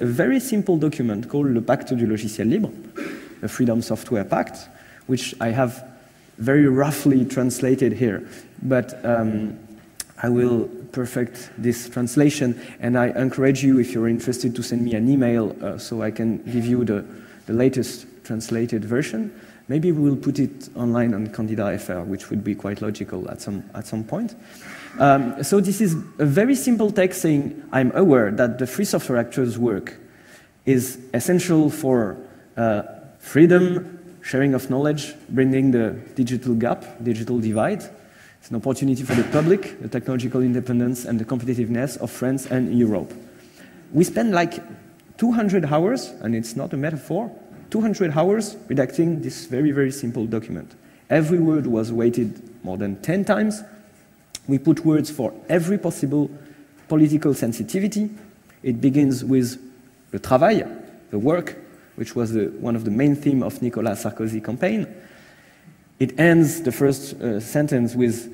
a very simple document called le Pacte du Logiciel Libre, the Freedom Software Pact, which I have very roughly translated here. But I will perfect this translation, and I encourage you, if you're interested, to send me an email so I can give you the latest translated version. Maybe we will put it online on Candida FR, which would be quite logical at some point. So this is a very simple text saying, I'm aware that the free software actors' work is essential for freedom, sharing of knowledge, bringing the digital gap, digital divide. It's an opportunity for the public, the technological independence, and the competitiveness of France and Europe. We spend like 200 hours, and it's not a metaphor, 200 hours redacting this very, very simple document. Every word was weighted more than 10 times. We put words for every possible political sensitivity. It begins with le travail, the work, which was one of the main themes of Nicolas Sarkozy's campaign. It ends the first sentence with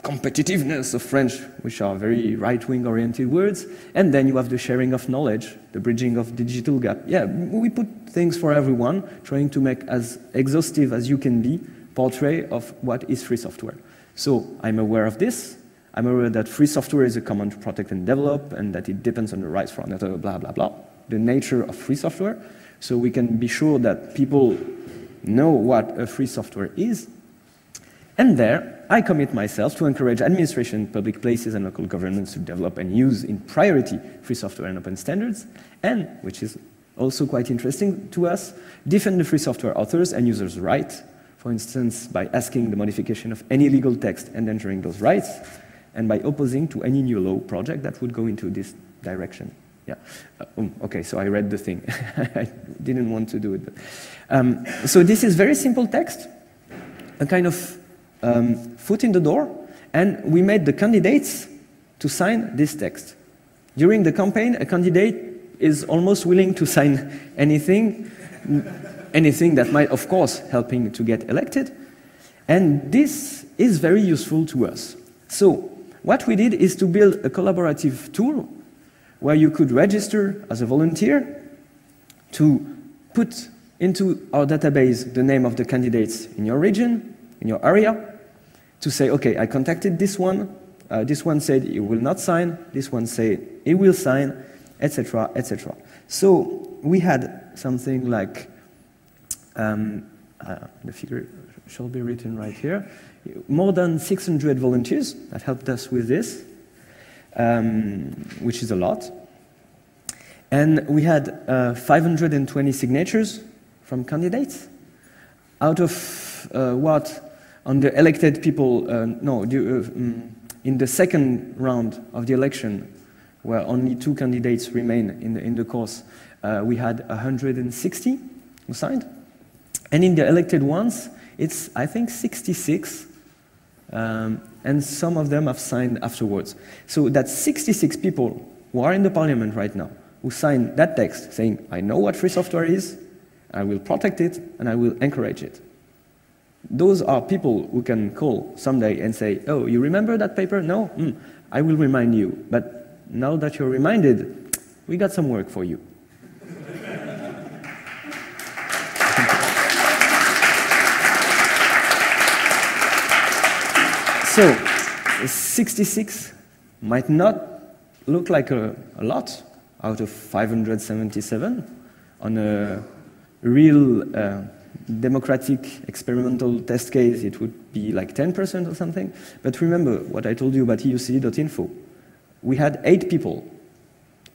competitiveness of French, which are very right-wing oriented words. And then you have the sharing of knowledge, the bridging of digital gap. Yeah, we put things for everyone, trying to make as exhaustive as you can be portrait of what is free software. So I'm aware of this. I'm aware that free software is a common to protect and develop, and that it depends on the rights for another, blah, blah, blah. The nature of free software. So we can be sure that people know what a free software is. And there, I commit myself to encourage administration, public places, and local governments to develop and use in priority free software and open standards, and, which is also quite interesting to us, defend the free software authors and users' rights, for instance, by asking the modification of any legal text endangering those rights, and by opposing to any new law project that would go into this direction. Yeah. Okay, so I read the thing. I didn't want to do it. But, so this is very simple text, a kind of foot in the door, and we made the candidates to sign this text. During the campaign, a candidate is almost willing to sign anything that might, of course, help him to get elected. And this is very useful to us. So what we did is to build a collaborative tool where you could register as a volunteer to put into our database the name of the candidates in your region, in your area, to say, okay, I contacted this one said he will not sign, this one said he will sign, etc., etc. So we had something like, the figure shall be written right here, more than 600 volunteers that helped us with this, which is a lot. And we had 520 signatures from candidates, out of what on the elected people, in the second round of the election, where only 2 candidates remain in the course, we had 160 who signed. And in the elected ones, it's, I think, 66, and some of them have signed afterwards. So that's 66 people who are in the parliament right now, who signed that text saying, I know what free software is, I will protect it, and I will encourage it. Those are people who can call someday and say, oh, you remember that paper? No? I will remind you. But now that you're reminded, we got some work for you. So, 66 might not look like a lot out of 577 on a real democratic experimental test case. It would be like 10% or something. But remember what I told you about eucd.info. We had 8 people,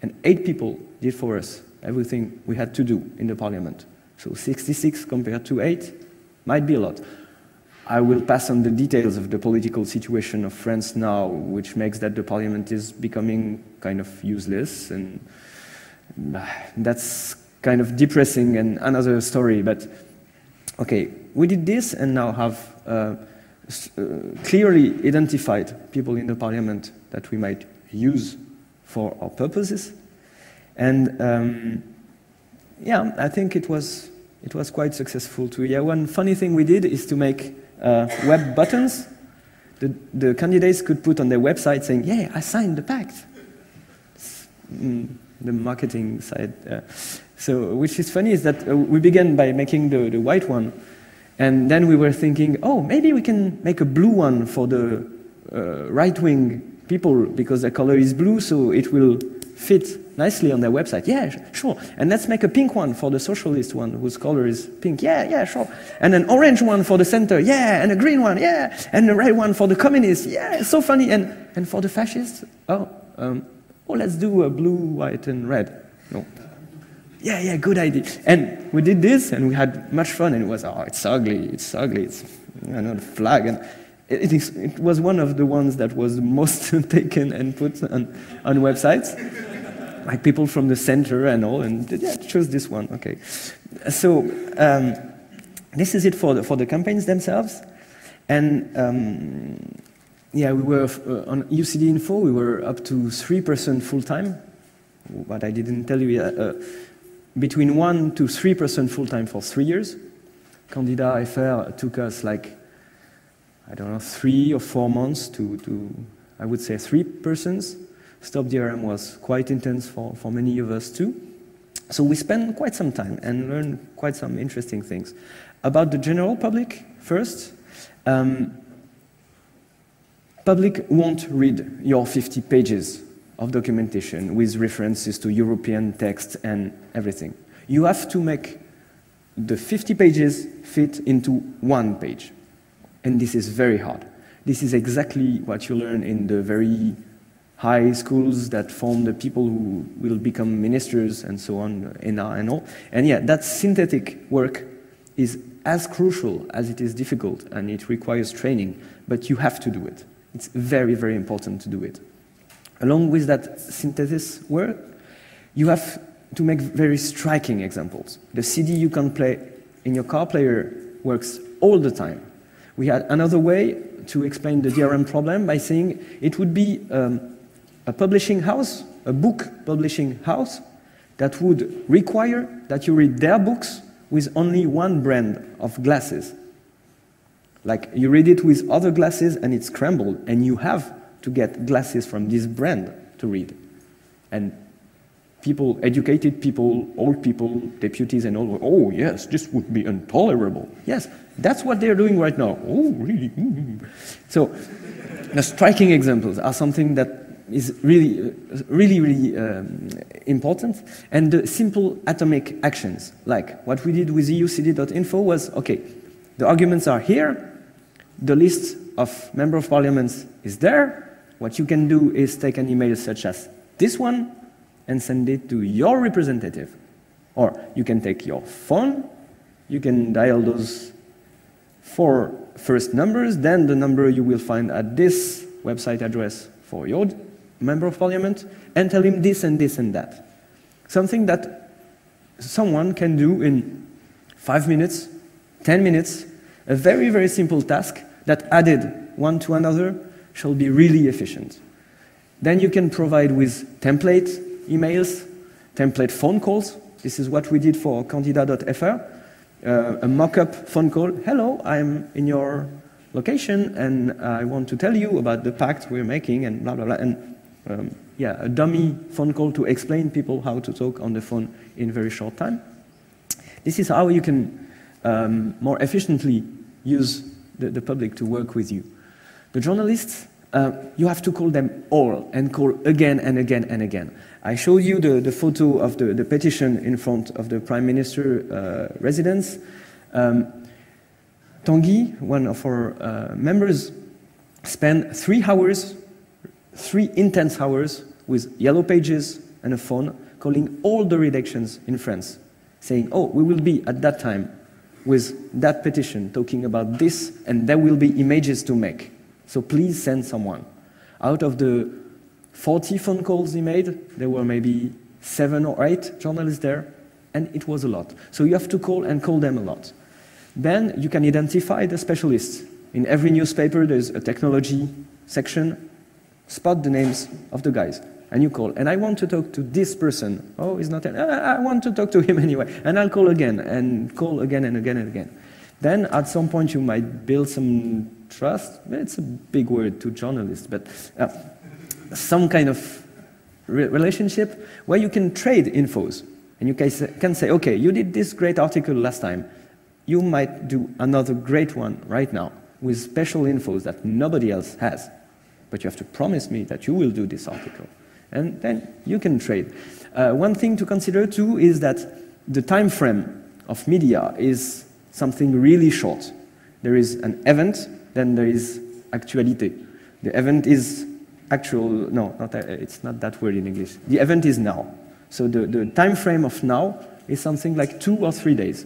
and 8 people did for us everything we had to do in the parliament. So 66 compared to 8 might be a lot. I will pass on the details of the political situation of France now, which makes that the parliament is becoming kind of useless, and that's kind of depressing and another story. But okay, we did this and now have clearly identified people in the parliament that we might use for our purposes. And yeah, I think it was quite successful too. Yeah, one funny thing we did is to make web buttons. The candidates could put on their website saying, yeah, I signed the pact. the marketing side. So, which is funny is that we began by making the white one, and then we were thinking, oh, maybe we can make a blue one for the right-wing people because their color is blue, so it will fit nicely on their website. Yeah, sure. And let's make a pink one for the socialist one whose color is pink. Yeah, sure. And an orange one for the center. Yeah, and a green one. Yeah, and a red one for the communists. Yeah, it's so funny. And for the fascists, let's do a blue, white, and red. No. Yeah, good idea. And we did this, and we had much fun. And it was, it's ugly. It's another flag. And it was one of the ones that was most taken and put on websites. Like people from the center and all, and yeah, choose this one. Okay, so this is it for the campaigns themselves, and yeah, we were on UCD Info. We were up to 3% full time. What I didn't tell you yet, between 1 to 3% full time for 3 years. Candida FR took us like, I don't know, 3 or 4 months to I would say 3 persons. Stop DRM was quite intense for many of us too. So we spent quite some time and learned quite some interesting things. About the general public first, public won't read your 50 pages of documentation with references to European text and everything. You have to make the 50 pages fit into 1 page. And this is very hard. This is exactly what you learn in the very high schools that form the people who will become ministers and so on, and all. And yeah, that synthetic work is as crucial as it is difficult, and it requires training, but you have to do it. It's very, very important to do it. Along with that synthesis work, you have to make very striking examples. The CD you can play in your car player works all the time. We had another way to explain the DRM problem by saying it would be a publishing house, a book publishing house, that would require that you read their books with only 1 brand of glasses. Like you read it with other glasses and it's scrambled, and you have to get glasses from this brand to read. And people, educated people, old people, deputies and all, oh yes, this would be intolerable. Yes, that's what they're doing right now. Oh, really? So the striking examples are something that is really important. And the simple atomic actions, like what we did with eucd.info was, okay, the arguments are here, the list of member of parliaments is there. What you can do is take an email such as this one and send it to your representative. Or you can take your phone, you can dial those 4 first numbers, then the number you will find at this website address for your member of parliament, and tell him this and this and that. Something that someone can do in 5 minutes, 10 minutes, a very, very simple task that added one to another shall be really efficient. Then you can provide with template emails, template phone calls. This is what we did for candida.fr. A mock-up phone call. Hello, I'm in your location and I want to tell you about the pact we're making and blah, blah, blah. And yeah, a dummy phone call to explain people how to talk on the phone in a very short time. This is how you can more efficiently use the public to work with you. The journalists, you have to call them all and call again and again and again. I showed you the photo of the petition in front of the Prime Minister residence. Tanguy, one of our members, spent 3 hours, 3 intense hours with yellow pages and a phone, calling all the redactions in France, saying, oh, we will be at that time with that petition talking about this, and there will be images to make. So please send someone. Out of the 40 phone calls he made, there were maybe 7 or 8 journalists there, and it was a lot. So you have to call and call them a lot. Then you can identify the specialists. In every newspaper, there's a technology section. Spot the names of the guys, and you call. And I want to talk to this person. Oh, he's not there. I want to talk to him anyway. And I'll call again, and call again and again and again. Then at some point you might build some trust. It's a big word to journalists, but some kind of relationship where you can trade infos. And you can say, okay, you did this great article last time. You might do another great one right now with special infos that nobody else has. But you have to promise me that you will do this article. And then you can trade. One thing to consider too is that the time frame of media is something really short. There is an event, then there is actuality. The event is actual, no, it's not that word in English. The event is now. So the time frame of now is something like 2 or 3 days.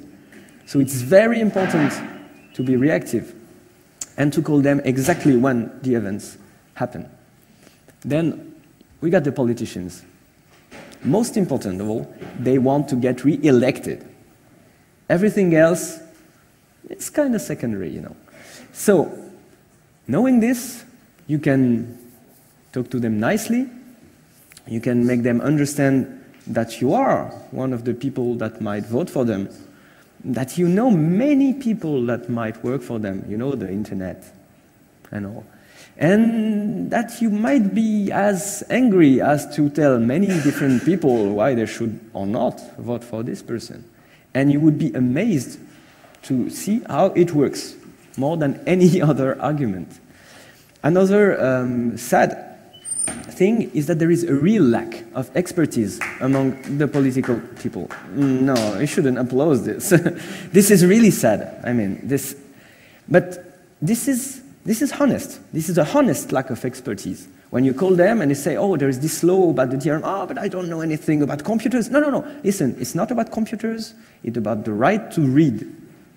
So it's very important to be reactive and to call them exactly when the events happen. Then we got the politicians. Most important of all, they want to get re-elected. Everything else, it's kind of secondary, you know. So, knowing this, you can talk to them nicely. You can make them understand that you are one of the people that might vote for them, that you know many people that might work for them, you know, the internet and all. And that you might be as angry as to tell many different people why they should or not vote for this person. And you would be amazed to see how it works, more than any other argument. Another sad thing is that there is a real lack of expertise among the political people. No, you shouldn't applaud this. This is really sad. I mean, but this is honest. This is a honest lack of expertise. When you call them and they say, oh, there is this law about the DRM, oh, but I don't know anything about computers. No. Listen, it's not about computers. It's about the right to read.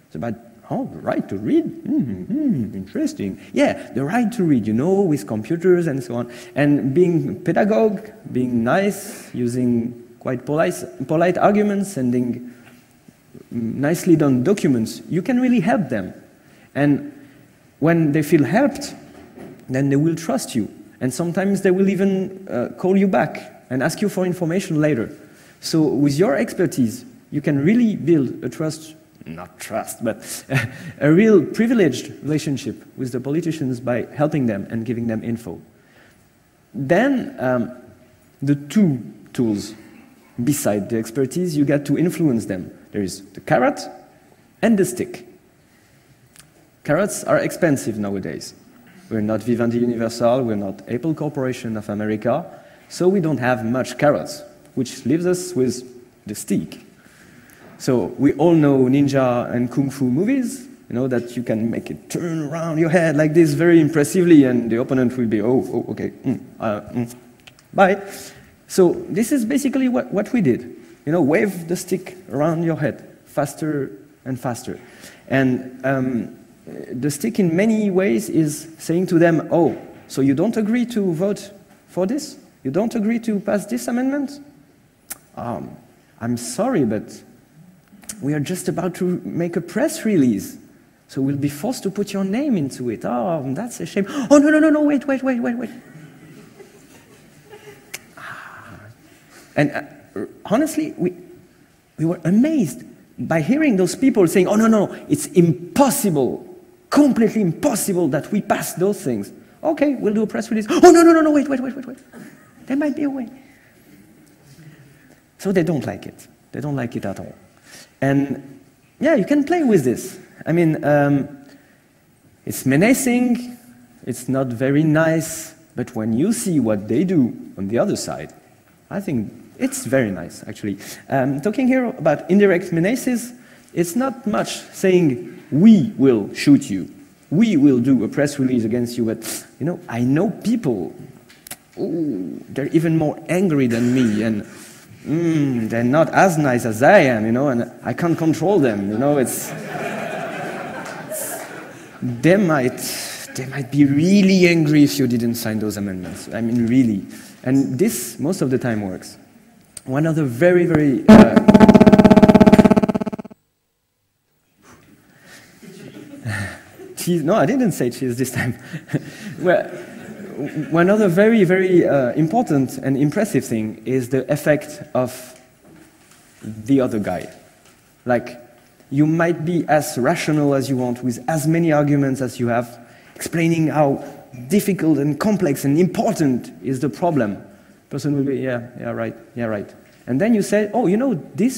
It's about, oh, the right to read? Interesting. Yeah, the right to read, you know, with computers and so on. And being pedagogue, being nice, using quite polite arguments, sending nicely done documents, you can really help them. And when they feel helped, then they will trust you. And sometimes they will even call you back and ask you for information later. So with your expertise, you can really build a trust, not trust, but a real privileged relationship with the politicians by helping them and giving them info. Then the two tools beside the expertise, you get to influence them. There is the carrot and the stick. Carrots are expensive nowadays. We're not Vivendi Universal, we're not Apple Corporation of America, so we don't have much carrots, which leaves us with the stick. So we all know ninja and kung fu movies, you know, that you can make it turn around your head like this very impressively, and the opponent will be, oh okay, bye. So this is basically what we did. You know, wave the stick around your head faster and faster. And the stick in many ways is saying to them, oh, so you don't agree to vote for this? You don't agree to pass this amendment? I'm sorry, but we are just about to make a press release. So we'll be forced to put your name into it. Oh, that's a shame. Oh, no, wait. And honestly, we were amazed by hearing those people saying, oh, no, it's impossible, completely impossible that we pass those things. Okay, we'll do a press release. Oh, no, wait. There might be a way. So they don't like it. They don't like it at all. And yeah, you can play with this. I mean, it's menacing, it's not very nice, but when you see what they do on the other side, I think it's very nice, actually. Talking here about indirect menaces, it's not much saying, we will shoot you, we will do a press release against you, but, you know, I know people, ooh, they're even more angry than me, and they're not as nice as I am, you know, and I can't control them, you know, they might be really angry if you didn't sign those amendments. I mean, really. And this, most of the time, works. One other very, very... cheese. No, I didn't say cheese this time. Well, one other very, very important and impressive thing is the effect of the other guy. Like, you might be as rational as you want, with as many arguments as you have, explaining how difficult and complex and important is the problem. Person will be, yeah, right. And then you say, oh, you know, this